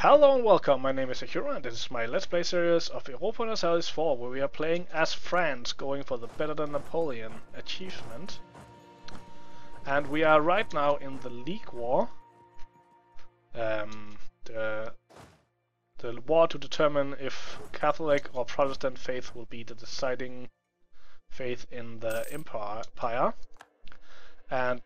Hello and welcome, my name is Akira and this is my Let's Play series of Europa Universalis IV, where we are playing as France, going for the Better Than Napoleon achievement. And we are right now in the League War. The war to determine if Catholic or Protestant faith will be the deciding faith in the empire. And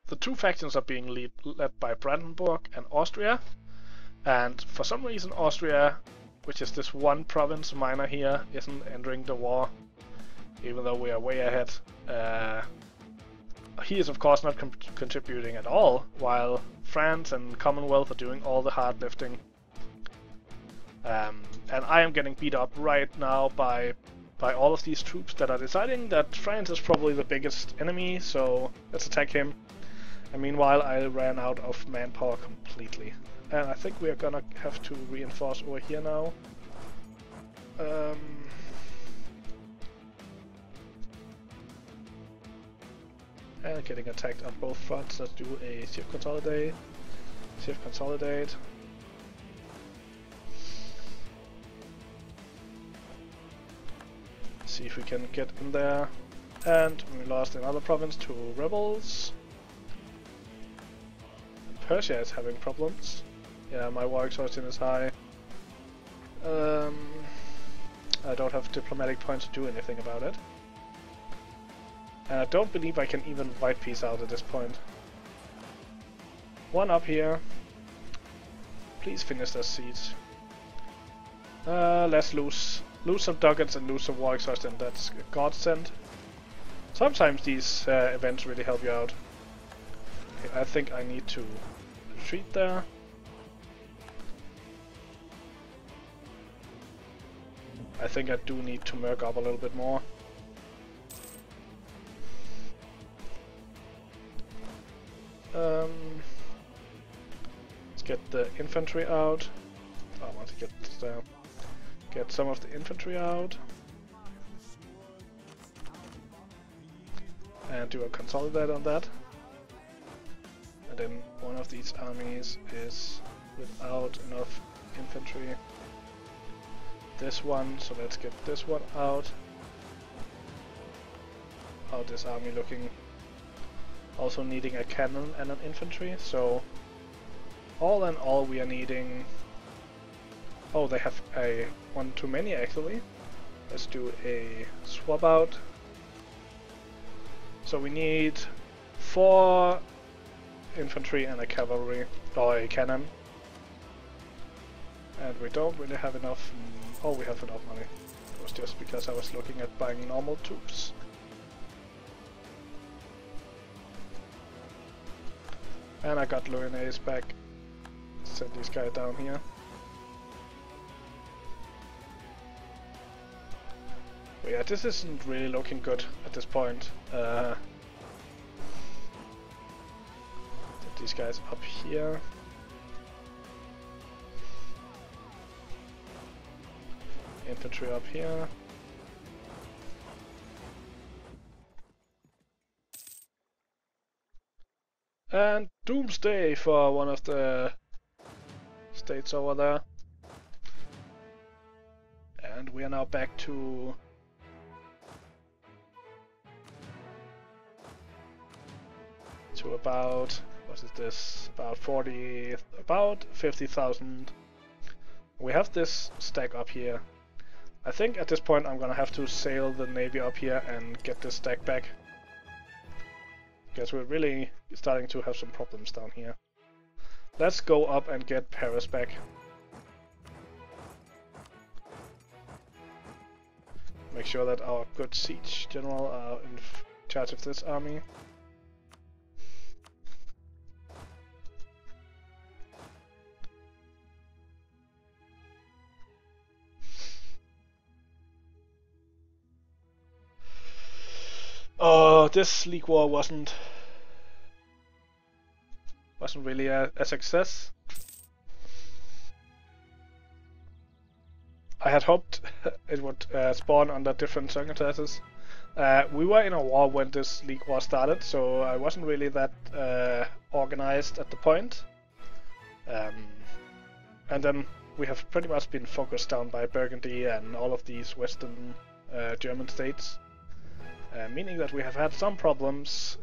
the two factions are being led by Brandenburg and Austria, and for some reason Austria, which is this one province minor here, isn't entering the war, even though we are way ahead. He is of course not contributing at all, while France and Commonwealth are doing all the hard lifting. And I am getting beat up right now by all of these troops that are deciding that France is probably the biggest enemy, so let's attack him. And meanwhile, I ran out of manpower completely. And I think we are gonna have to reinforce over here now. And getting attacked on both fronts. Let's do a shift consolidate. Shift consolidate. See if we can get in there. And we lost another province to rebels. Persia is having problems. Yeah, my war exhaustion is high. I don't have diplomatic points to do anything about it. And I don't believe I can even white peace out at this point. One up here. Please finish this siege. Let's lose some ducats and lose some war exhaustion. That's a godsend. Sometimes these events really help you out. Okay, I think I need to retreat there. I think I do need to merc up a little bit more. Let's get the infantry out. I want to get some of the infantry out. And do a consolidate on that. And then one of these armies is without enough infantry. This one, so let's get this one out. How's this army looking? Also needing a cannon and an infantry, so all in all we are needing... Oh, they have a one too many actually. Let's do a swap out. So we need 4 infantry and a cavalry, or a cannon. And we don't really have enough... Oh, we have enough money. It was just because I was looking at buying normal troops. And I got Lyonnaise back. Send these guys down here. But yeah, this isn't really looking good at this point. Get these guys up here. Infantry up here. And doomsday for one of the states over there. And we are now back to about, what is this, about 50,000. We have this stack up here. I think at this point I'm gonna have to sail the navy up here and get this stack back. Because we're really starting to have some problems down here. Let's go up and get Paris back. Make sure that our good siege general are in charge of this army. Oh, this League War wasn't really a success. I had hoped it would spawn under different circumstances. We were in a war when this League War started, so I wasn't really that organized at the point. And then we have pretty much been focused down by Burgundy and all of these Western German states, meaning that we have had some problems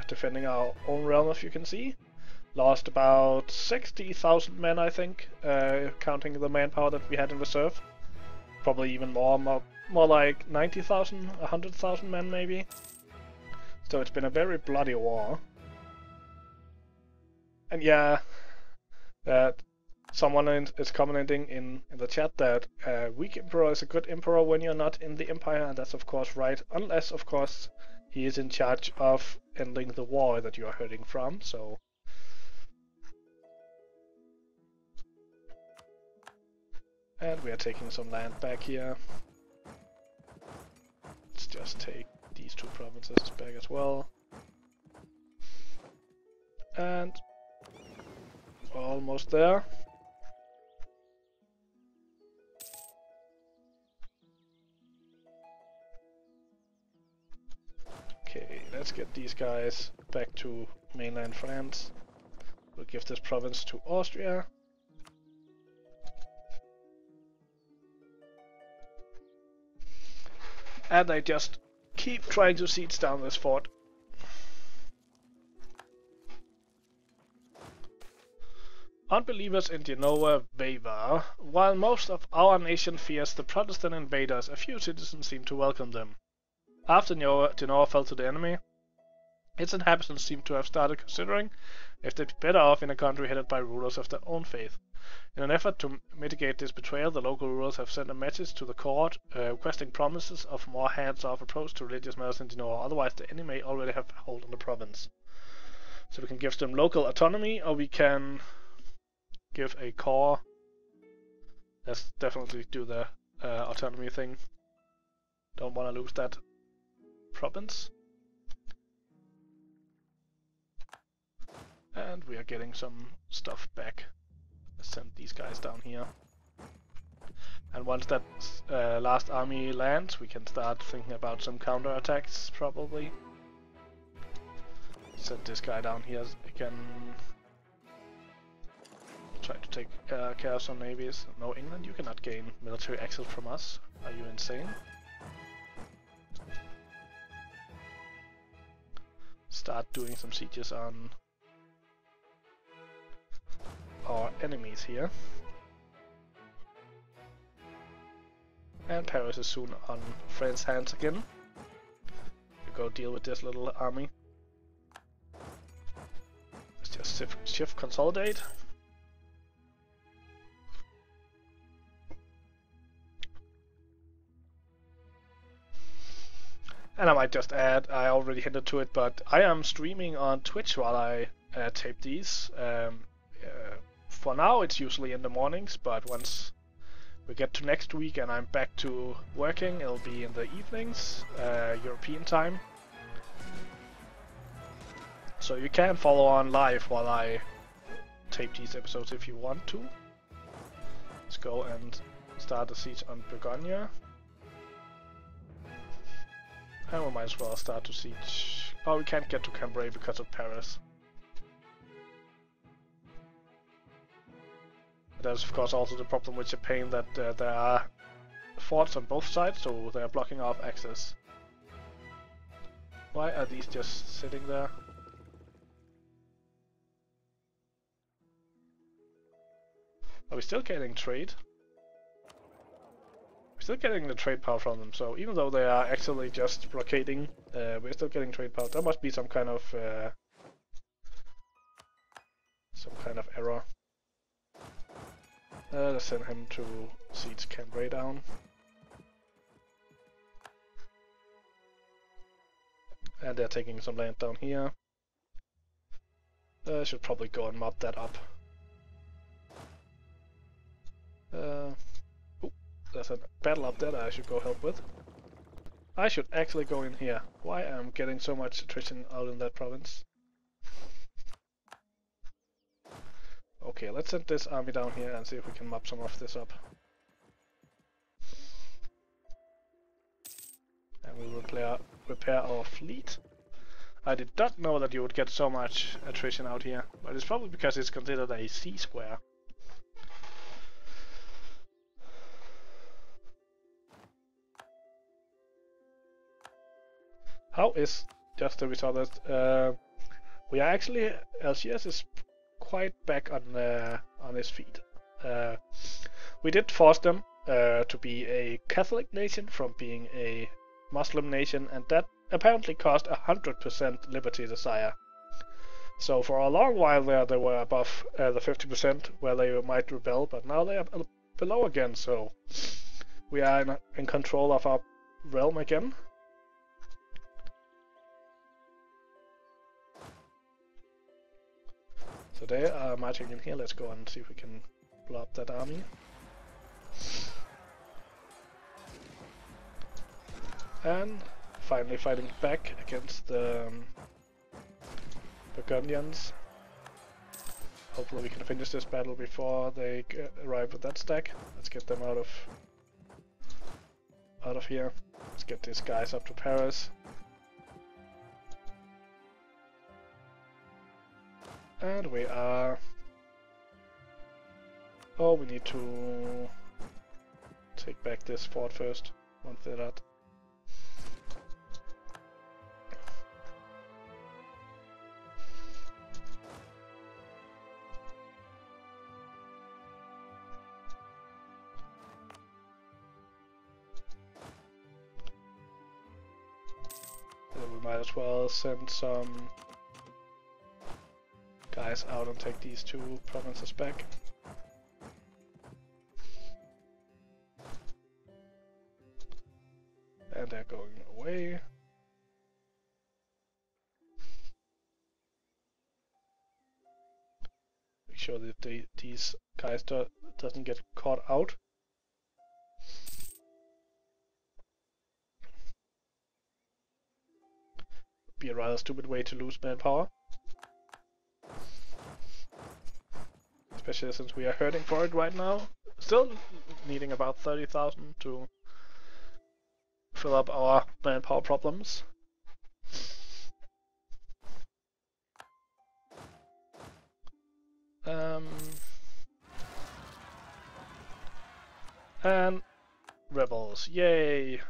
defending our own realm, as you can see. Lost about 60,000 men, I think, counting the manpower that we had in reserve. Probably even more like 90,000, 100,000 men maybe. So it's been a very bloody war. And yeah, someone is commenting in the chat that a weak emperor is a good emperor when you're not in the empire, and that's of course right, unless of course he is in charge of ending the war that you are hurting from. So and we are taking some land back here. Let's just take these two provinces back as well. And we're almost there. Okay, let's get these guys back to mainland France. We'll give this province to Austria. And I just keep trying to siege down this fort. Unbelievers in Genoa waver. While most of our nation fears the Protestant invaders, a few citizens seem to welcome them. After Genoa fell to the enemy, its inhabitants seem to have started considering if they'd be better off in a country headed by rulers of their own faith. In an effort to mitigate this betrayal, the local rulers have sent a message to the court requesting promises of more hands-off approach to religious matters in Genoa, otherwise the enemy may already have a hold on the province. So we can give them local autonomy, or we can give a core. Let's definitely do the autonomy thing. Don't want to lose that province. And we are getting some stuff back. Let's send these guys down here. And once that last army lands, we can start thinking about some counterattacks, probably. Send this guy down here again. Try to take care of some navies. No, England, you cannot gain military access from us. Are you insane? Start doing some sieges on our enemies here. And Paris is soon on France's hands again. We go deal with this little army. Let's just shift consolidate. And I might just add, I already hinted to it, but I am streaming on Twitch while I tape these. For now it's usually in the mornings, but once we get to next week and I'm back to working, it'll be in the evenings, European time. So you can follow on live while I tape these episodes if you want to. Let's go and start the siege on Burgogne. And we might as well start to siege. Oh, we can't get to Cambrai because of Paris. There's of course also the problem with Japan that there are forts on both sides, so they are blocking off access. Why are these just sitting there? Are we still getting trade? We're still getting the trade power from them, so even though they are actually just blockading, we're still getting trade power. There must be some kind of error. Let's send him to siege Cambrai down. And they're taking some land down here. I should probably go and mop that up. There's a battle up there that I should go help with. I should actually go in here. Why am I getting so much attrition out in that province? Okay, let's send this army down here and see if we can mop some of this up. And we will repair our fleet. I did not know that you would get so much attrition out here, but it's probably because it's considered a C square. How is just the result that we are actually LCS is quite back on his feet. We did force them to be a Catholic nation from being a Muslim nation, and that apparently caused 100% liberty desire. So for a long while there, they were above the 50% where they might rebel, but now they are below again. So we are in control of our realm again. So they are marching in here. Let's go and see if we can blow up that army. And finally fighting back against the Burgundians. Hopefully we can finish this battle before they arrive with that stack. Let's get them out of here. Let's get these guys up to Paris. And we are... Oh, we need to take back this fort first, once they're that. Then we might as well send some guys out and take these two provinces back. And they're going away. Make sure that these guys doesn't get caught out. Be a rather stupid way to lose manpower. Especially since we are hurting for it right now. Still needing about 30,000 to fill up our manpower problems. And rebels, yay!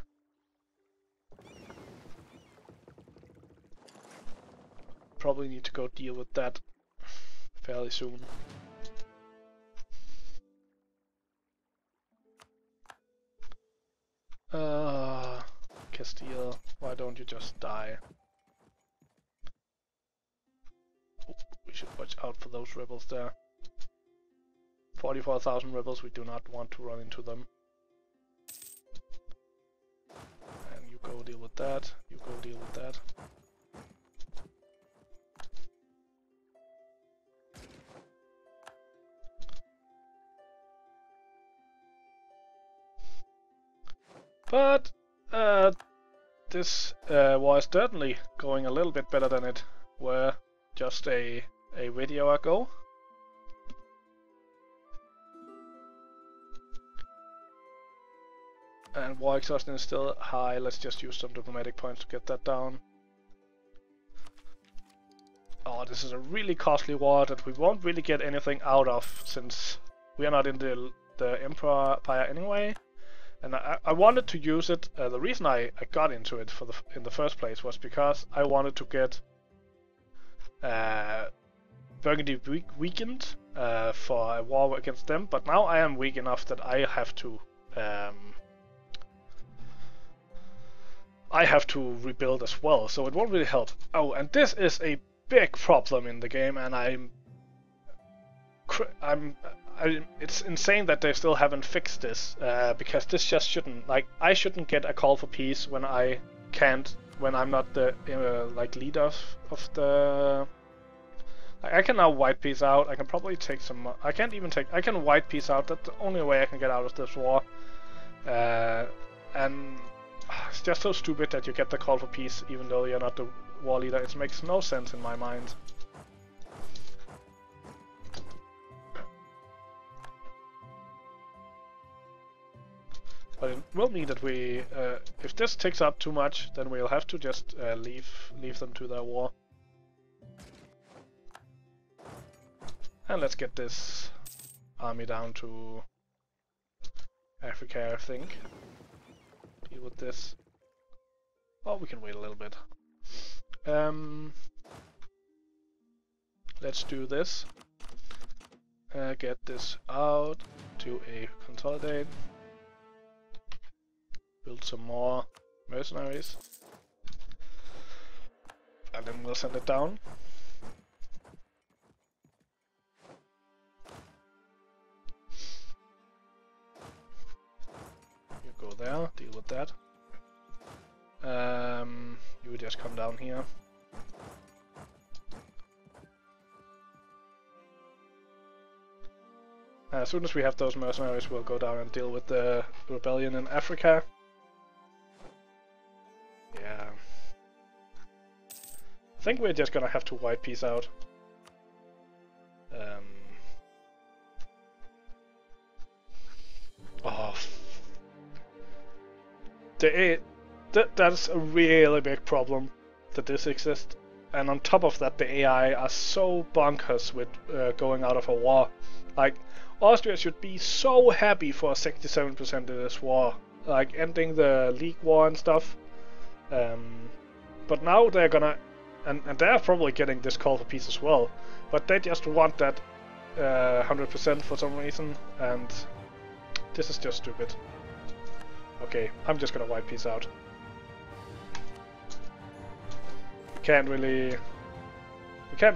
Probably need to go deal with that fairly soon. Castile, why don't you just die? Oh, we should watch out for those rebels there. 44,000 rebels, we do not want to run into them. And you go deal with that, you go deal with that. But this was certainly going a little bit better than it were just a video ago. And war exhaustion is still high. Let's just use some diplomatic points to get that down. Oh, this is a really costly war that we won't really get anything out of, since we are not in the Empire anyway. And I wanted to use it. The reason I got into it in the first place was because I wanted to get Burgundy weakened for a war against them. But now I am weak enough that I have to rebuild as well. So it won't really help. Oh, and this is a big problem in the game, and it's insane that they still haven't fixed this, because this just shouldn't, like, I shouldn't get a call for peace when I can't, when I'm not the like leader of the. I can now white peace out. I can probably take some. I can't even take. I can white peace out. That's the only way I can get out of this war. And it's just so stupid that you get the call for peace even though you're not the war leader. It makes no sense in my mind. But it will mean that we, if this takes up too much, then we'll have to just leave them to their war. And let's get this army down to Africa, I think. Deal with this. Oh, we can wait a little bit. Let's do this. Get this out to a consolidate. Build some more mercenaries. And then we'll send it down. You go there, deal with that. You would just come down here. As soon as we have those mercenaries, we'll go down and deal with the rebellion in Africa. Yeah. I think we're just gonna have to white peace out. Oh. That's a really big problem that this exists. And on top of that, the AI are so bonkers with going out of a war. Like, Austria should be so happy for 67% in this war. Like, ending the League War and stuff. But now they're gonna... And they're probably getting this call for peace as well. But they just want that 100% for some reason. And this is just stupid. Okay, I'm just gonna white peace out. We can't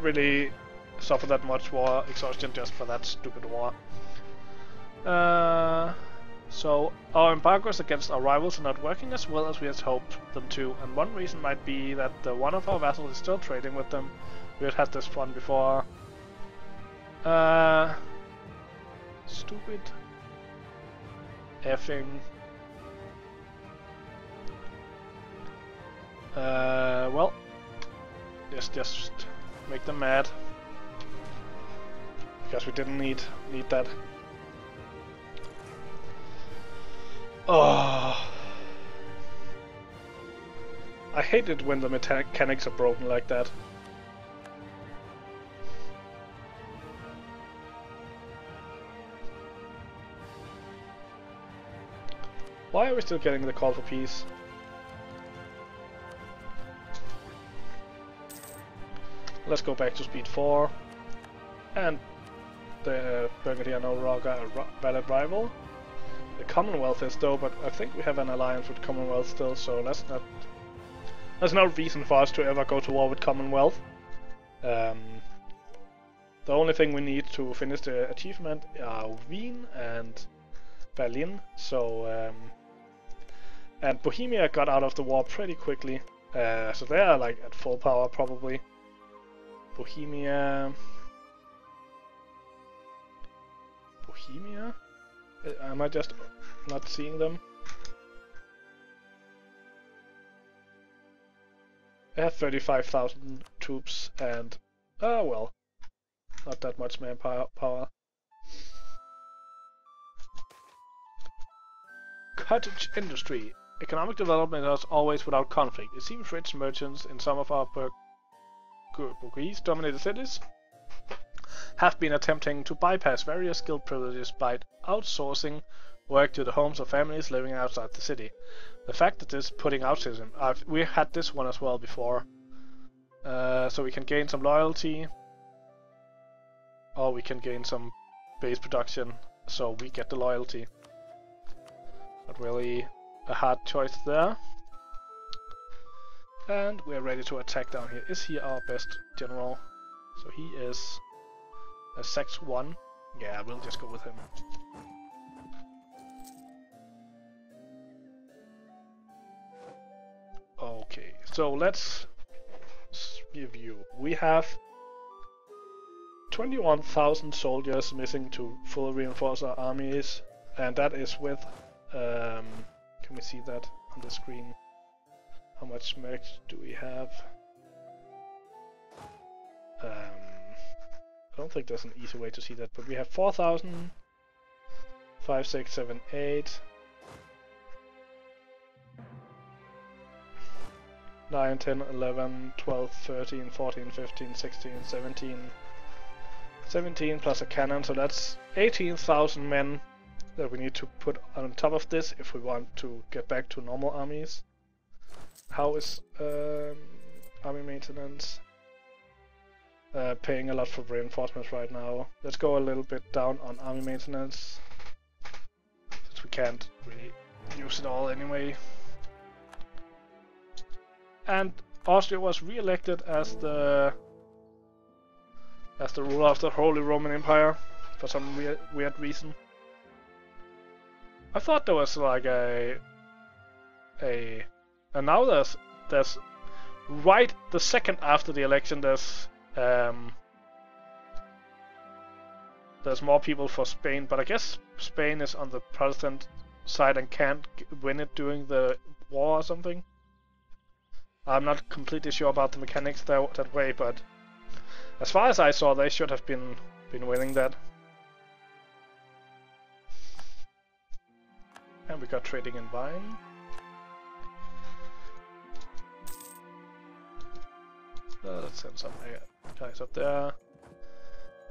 really suffer that much war exhaustion just for that stupid war. So our embargoes against our rivals are not working as well as we had hoped them to, and one reason might be that one of our vassals is still trading with them. We had this one before. Stupid effing. Well, just make them mad. Because we didn't need that. Oh, I hate it when the mechanics are broken like that. Why are we still getting the call for peace? Let's go back to speed 4. And the Burgundy are no longer a valid rival. The Commonwealth is though, but I think we have an alliance with Commonwealth still, so there's no reason for us to ever go to war with Commonwealth. The only thing we need to finish the achievement are Wien and Berlin, so and Bohemia got out of the war pretty quickly, so they are like at full power probably. Bohemia? Am I just not seeing them? I have 35,000 troops and... oh well. Not that much manpower. Cottage industry. Economic development is always without conflict. It seems rich merchants in some of our Burgundy-dominated cities have been attempting to bypass various guild privileges by outsourcing work to the homes of families living outside the city. The fact that this putting out system, we had this one as well before, so we can gain some loyalty, or we can gain some base production, so we get the loyalty. Not really a hard choice there. And we're ready to attack down here. Is he our best general? So he is a 6-1. Yeah, we'll just go with him. Okay, so let's review. We have 21,000 soldiers missing to fully reinforce our armies, and that is with... can we see that on the screen? How much merc do we have? I don't think there's an easy way to see that, but we have 4,000, 5, 6, 7, 8, 9, 10, 11, 12, 13, 14, 15, 16, 17. 17 plus a cannon, so that's 18,000 men that we need to put on top of this if we want to get back to normal armies. How is army maintenance? Paying a lot for reinforcements right now. Let's go a little bit down on army maintenance, since we can't really use it all anyway. And Austria was re-elected as the ruler of the Holy Roman Empire for some weird reason. I thought there was like and now there's right the second after the election there's more people for Spain, but I guess Spain is on the Protestant side and can't win it during the war or something. I'm not completely sure about the mechanics that way, but as far as I saw, they should have been winning that. And we got trading in wine. Let's send some guys up there.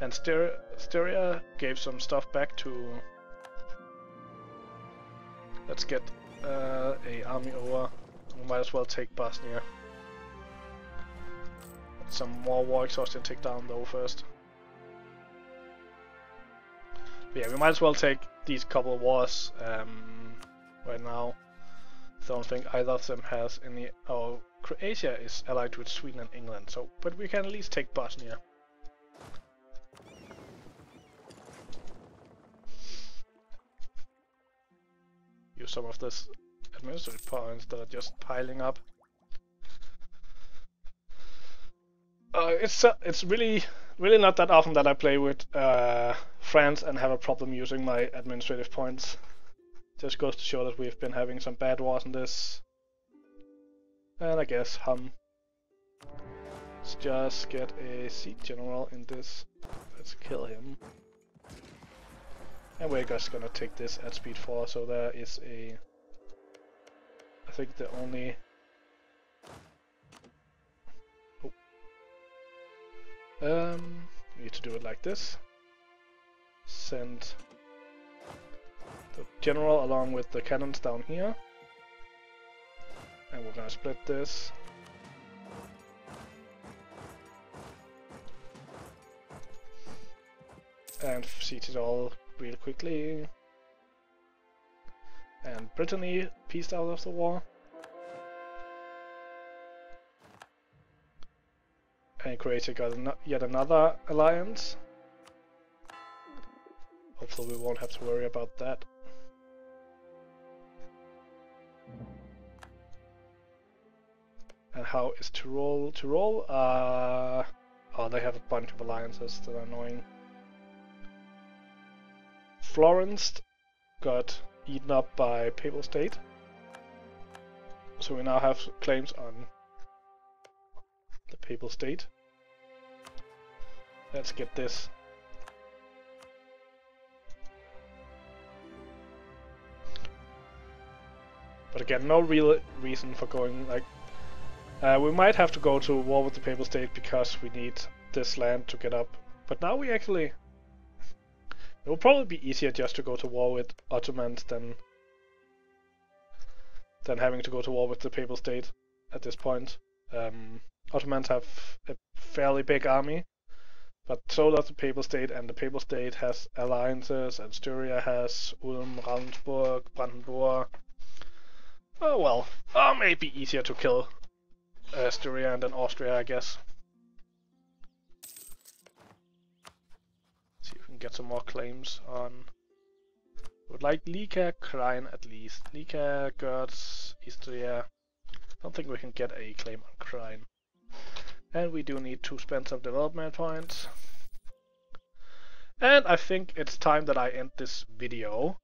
And Styria gave some stuff back to... Let's get a army over. We might as well take Bosnia. Some more war exhaustion take down though first. But yeah, we might as well take these couple of wars right now. I don't think either of them has any... Oh, Croatia is allied with Sweden and England, so but we can at least take Bosnia. Use some of this administrative points that are just piling up. It's really not that often that I play with France and have a problem using my administrative points. Just goes to show that we've been having some bad wars in this. And I guess let's just get a siege general in this. Let's kill him. And we're just gonna take this at speed 4, so there is a... I think the only... we need to do it like this. Send the general along with the cannons down here. And we're gonna split this. And siege it all real quickly. And Brittany pieced out of the war. And Croatia got yet another alliance. Hopefully we won't have to worry about that. And how is Tyrol? Tyrol, oh, they have a bunch of alliances that are annoying. Florence got eaten up by Papal State. So we now have claims on the Papal State. Let's get this. But again, no real reason for going like... we might have to go to war with the Papal State because we need this land to get up. But now we actually... It will probably be easier just to go to war with Ottomans than having to go to war with the Papal State at this point. Ottomans have a fairly big army, but so does the Papal State, and the Papal State has alliances, and Styria has Ulm, Ravensburg, Brandenburg. Oh well, maybe easier to kill Styria and then Austria, I guess. See if we can get some more claims on... Would like Lika, Krain at least. Lika, Görz, Istria. Don't think we can get a claim on Krain. And we do need to spend some development points. And I think it's time that I end this video.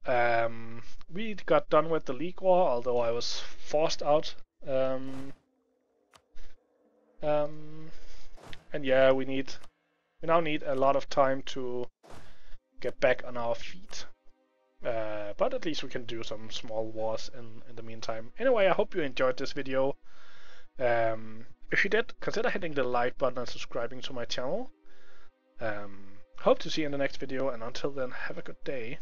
We got done with the League War, although I was forced out. And yeah, we now need a lot of time to get back on our feet. But at least we can do some small wars in the meantime. Anyway, I hope you enjoyed this video. If you did, consider hitting the like button and subscribing to my channel. Hope to see you in the next video, and until then, have a good day.